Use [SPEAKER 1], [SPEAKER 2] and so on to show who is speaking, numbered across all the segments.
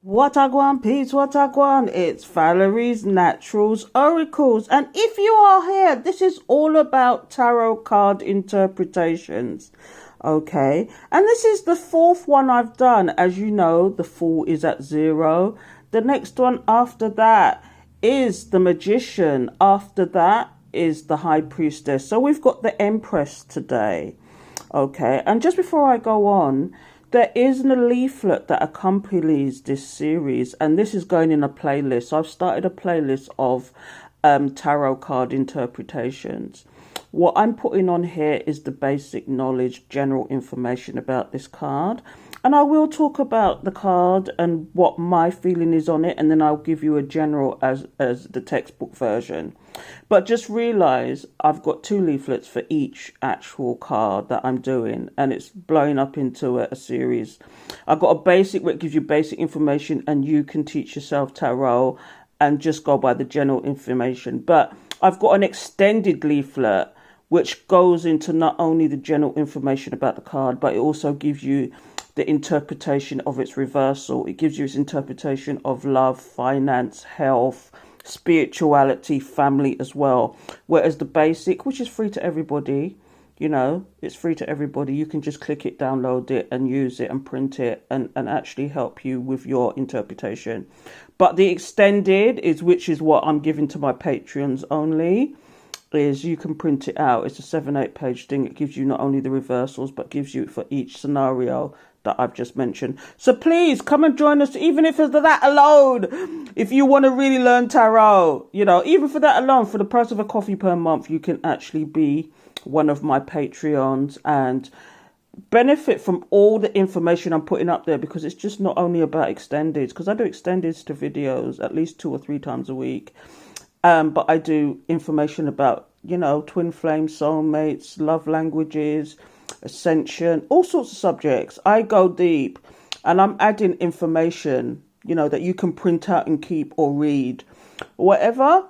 [SPEAKER 1] What a gwan, peeps, what a gwan. It's Valerie's Naturals Oracles. And if you are here, this is all about tarot card interpretations. Okay. And this is the fourth one I've done. As you know, the Fool is at 0. The next one after that is the Magician. After that is the High Priestess. So we've got the Empress today. Okay. And just before I go on, there is a leaflet that accompanies this series, and this is going in a playlist. So I've started a playlist of tarot card interpretations. What I'm putting on here is the basic knowledge, general information about this card. And I will talk about the card and what my feeling is on it, and then I'll give you a general as the textbook version. But just realize I've got 2 leaflets for each actual card that I'm doing, and it's blowing up into a series. I've got a basic where it gives you basic information and you can teach yourself tarot and just go by the general information. But I've got an extended leaflet which goes into not only the general information about the card, but it also gives you the interpretation of its reversal. It gives you its interpretation of love, finance, health, spirituality, family as well. Whereas the basic, which is free to everybody, you know, it's free to everybody. You can just click it, download it and use it and print it and actually help you with your interpretation. But the extended is, which is what I'm giving to my Patreons only, is you can print it out. It's a 7-8 page thing. It gives you not only the reversals, but gives you for each scenario that I've just mentioned. So please come and join us, even if it's that alone. If you want to really learn tarot, you know, even for that alone, for the price of a coffee per month, you can actually be one of my Patreons and benefit from all the information I'm putting up there, because it's just not only about extendeds, because I do extendeds to videos at least 2 or 3 times a week. But I do information about, you know, twin flame, soulmates, love languages, ascension, all sorts of subjects. I go deep and I'm adding information, you know, that you can print out and keep or read, whatever.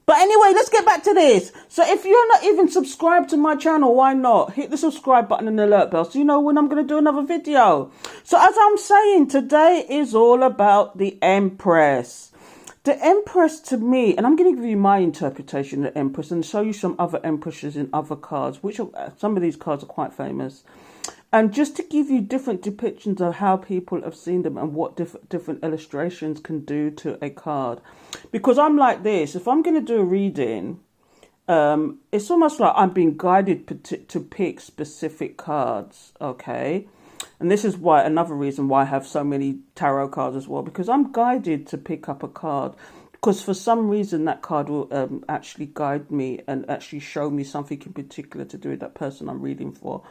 [SPEAKER 1] But anyway, let's get back to this. So if you're not even subscribed to my channel, why not? Hit the subscribe button and the alert bell so you know when I'm going to do another video. So as I'm saying, today is all about the Empress. The Empress to me, and I'm going to give you my interpretation of the Empress and show you some other Empresses in other cards, which are, some of these cards are quite famous. And just to give you different depictions of how people have seen them and what different illustrations can do to a card. Because I'm like this, if I'm going to do a reading, it's almost like I'm being guided to pick specific cards, okay? And this is why, another reason why I have so many tarot cards as well, because I'm guided to pick up a card, because for some reason that card will actually guide me and actually show me something in particular to do with that person I'm reading for.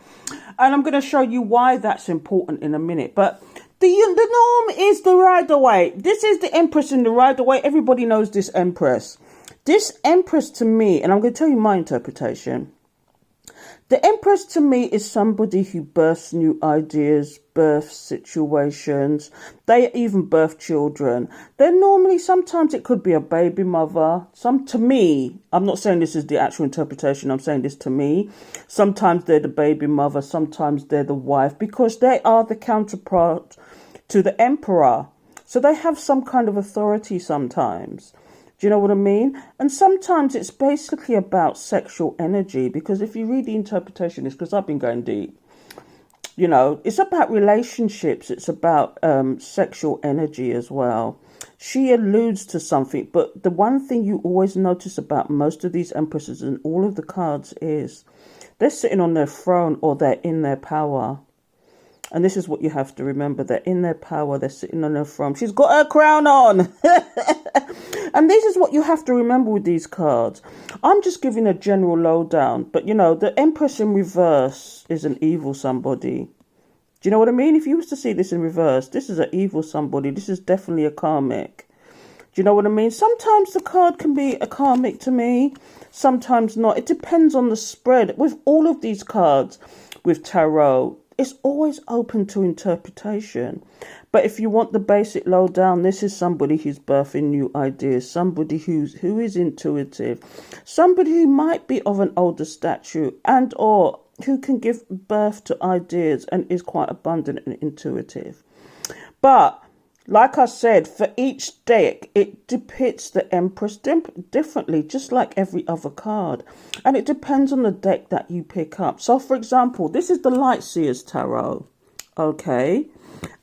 [SPEAKER 1] And I'm going to show you why that's important in a minute. But the norm is the Rider-Waite. This is the Empress in the Rider-Waite. Everybody knows this Empress. This Empress to me, and I'm going to tell you my interpretation. The Empress to me is somebody who births new ideas, birth situations. They even birth children. They're normally, sometimes it could be a baby mother. To me, I'm not saying this is the actual interpretation. I'm saying this to me. Sometimes they're the baby mother. Sometimes they're the wife, because they are the counterpart to the emperor. So they have some kind of authority sometimes. Do you know what I mean? And sometimes it's basically about sexual energy, because if you read the interpretation, it's because I've been going deep. You know, it's about relationships. It's about sexual energy as well. She alludes to something, but the one thing you always notice about most of these Empresses and all of the cards is they're sitting on their throne or they're in their power. And this is what you have to remember. They're in their power. They're sitting on her throne. She's got her crown on. And this is what you have to remember with these cards. I'm just giving a general lowdown. But, you know, the Empress in reverse is an evil somebody. Do you know what I mean? If you was to see this in reverse, this is an evil somebody. This is definitely a karmic. Do you know what I mean? Sometimes the card can be a karmic to me. Sometimes not. It depends on the spread. With all of these cards, with tarot, it's always open to interpretation. But if you want the basic lowdown, this is somebody who's birthing new ideas, somebody who is intuitive, somebody who might be of an older stature and or who can give birth to ideas and is quite abundant and intuitive. But Like I said, for each deck, it depicts the Empress differently, just like every other card. And it depends on the deck that you pick up. So, for example, this is the Light Seers Tarot. Okay.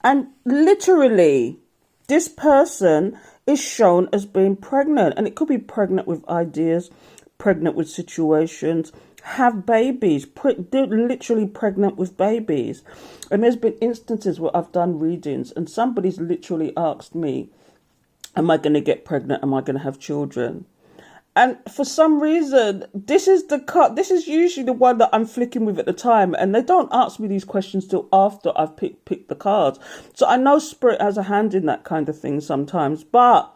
[SPEAKER 1] And literally, this person is shown as being pregnant. And it could be pregnant with ideas, pregnant with situations, have babies, they're literally pregnant with babies. And there's been instances where I've done readings and somebody's literally asked me, am I going to get pregnant? Am I going to have children? And for some reason, this is the card. This is usually the one that I'm flicking with at the time. And they don't ask me these questions till after I've picked the cards. So I know Spirit has a hand in that kind of thing sometimes. But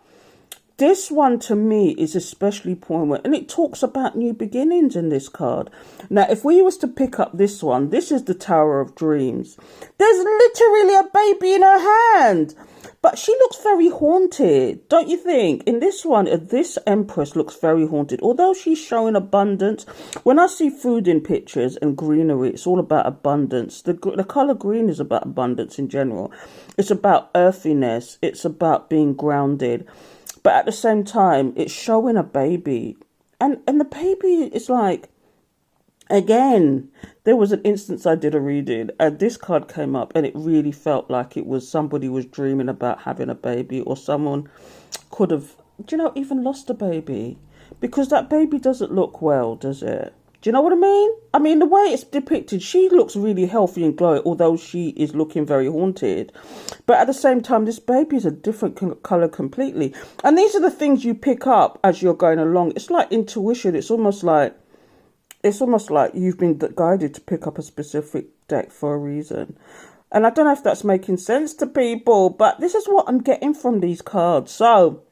[SPEAKER 1] this one to me is especially poignant, and it talks about new beginnings in this card. Now, if we was to pick up this one, this is the Tower of Dreams. There's literally a baby in her hand, but she looks very haunted, don't you think? In this one, this Empress looks very haunted, although she's showing abundance. When I see food in pictures and greenery, it's all about abundance. The color green is about abundance in general. It's about earthiness. It's about being grounded. But at the same time, it's showing a baby. And the baby is like, again, there was an instance I did a reading and this card came up and it really felt like it was somebody was dreaming about having a baby, or someone could have, even lost a baby. Because that baby doesn't look well, does it? Do you know what I mean? I mean, the way it's depicted, she looks really healthy and glowing, although she is looking very haunted. But at the same time, this baby is a different colour completely. And these are the things you pick up as you're going along. It's like intuition. It's almost like you've been guided to pick up a specific deck for a reason. And I don't know if that's making sense to people, but this is what I'm getting from these cards. So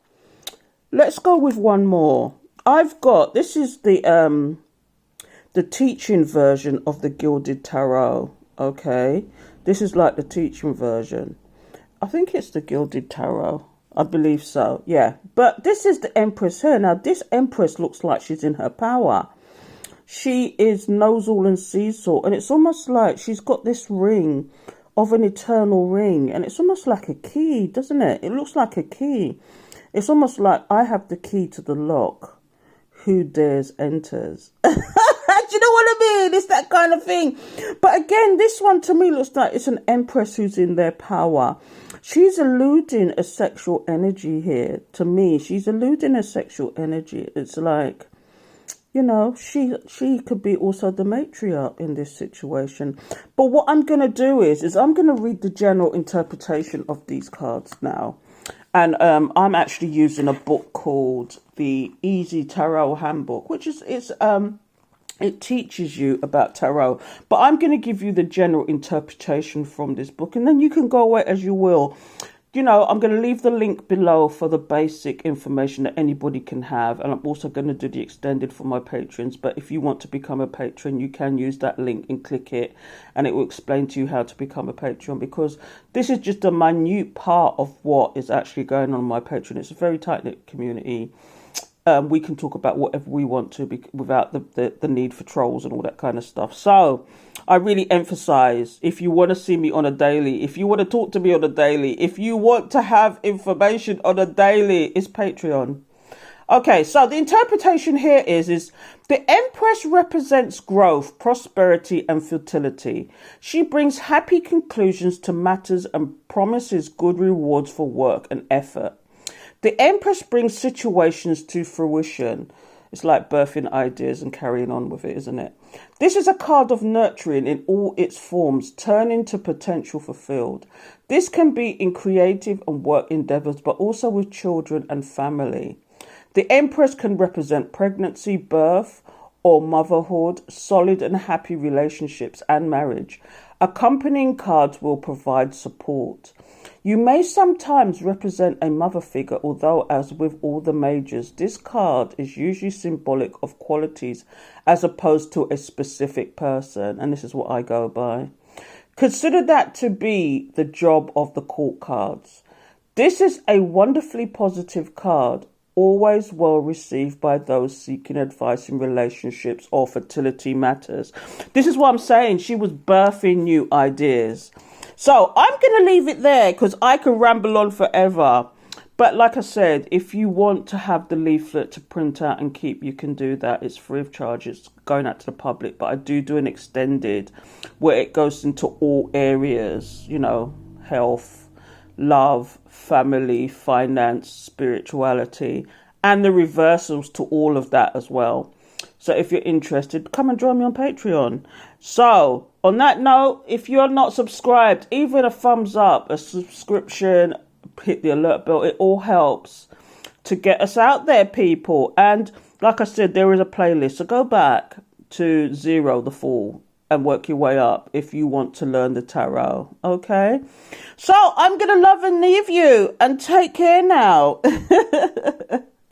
[SPEAKER 1] let's go with one more. This is the teaching version of the Gilded Tarot. Okay, this is like the teaching version. I think it's the Gilded Tarot. I believe so. Yeah, but this is the Empress here. Now, this Empress looks like she's in her power. She knows all and sees all, and it's almost like she's got this ring of an eternal ring, and it's almost like a key, doesn't it? It looks like a key. It's almost like I have the key to the lock. Who dares enters. Do you know what I mean? It's that kind of thing. But again, this one to me looks like it's an Empress who's in their power. She's alluding a sexual energy here. To me, she's alluding a sexual energy. It's like, she could be also the matriarch in this situation. But what I'm going to do is I'm going to read the general interpretation of these cards now. And I'm actually using a book called the Easy Tarot Handbook, which is it teaches you about tarot. But I'm going to give you the general interpretation from this book, and then you can go away as you will. I'm going to leave the link below for the basic information that anybody can have. And I'm also going to do the extended for my patrons. But if you want to become a patron, you can use that link and click it. And it will explain to you how to become a patron. Because this is just a minute part of what is actually going on my Patreon. It's a very tight-knit community. We can talk about whatever we want to without the need for trolls and all that kind of stuff. So I really emphasize, if you want to see me on a daily, if you want to talk to me on a daily, if you want to have information on a daily, it's Patreon. Okay, so the interpretation here is the Empress represents growth, prosperity and fertility. She brings happy conclusions to matters and promises good rewards for work and effort. The Empress brings situations to fruition. It's like birthing ideas and carrying on with it, isn't it? This is a card of nurturing in all its forms, turning to potential fulfilled. This can be in creative and work endeavors, but also with children and family. The Empress can represent pregnancy, birth, or motherhood, solid and happy relationships and marriage. Accompanying cards will provide support. You may sometimes represent a mother figure, although as with all the majors, this card is usually symbolic of qualities as opposed to a specific person. And this is what I go by. Consider that to be the job of the court cards. This is a wonderfully positive card, always well received by those seeking advice in relationships or fertility matters. This is what I'm saying. She was birthing new ideas. So I'm going to leave it there because I could ramble on forever. But like I said, if you want to have the leaflet to print out and keep, you can do that. It's free of charge. It's going out to the public. But I do an extended where it goes into all areas, you know, health, love, family, finance, spirituality, and the reversals to all of that as well. So if you're interested, come and join me on Patreon. So on that note, if you're not subscribed, even a thumbs up, a subscription, hit the alert bell, it all helps to get us out there, people. And like I said, there is a playlist, so go back to 0 the Fool and work your way up if you want to learn the tarot. Okay, so I'm gonna love and leave you and take care now.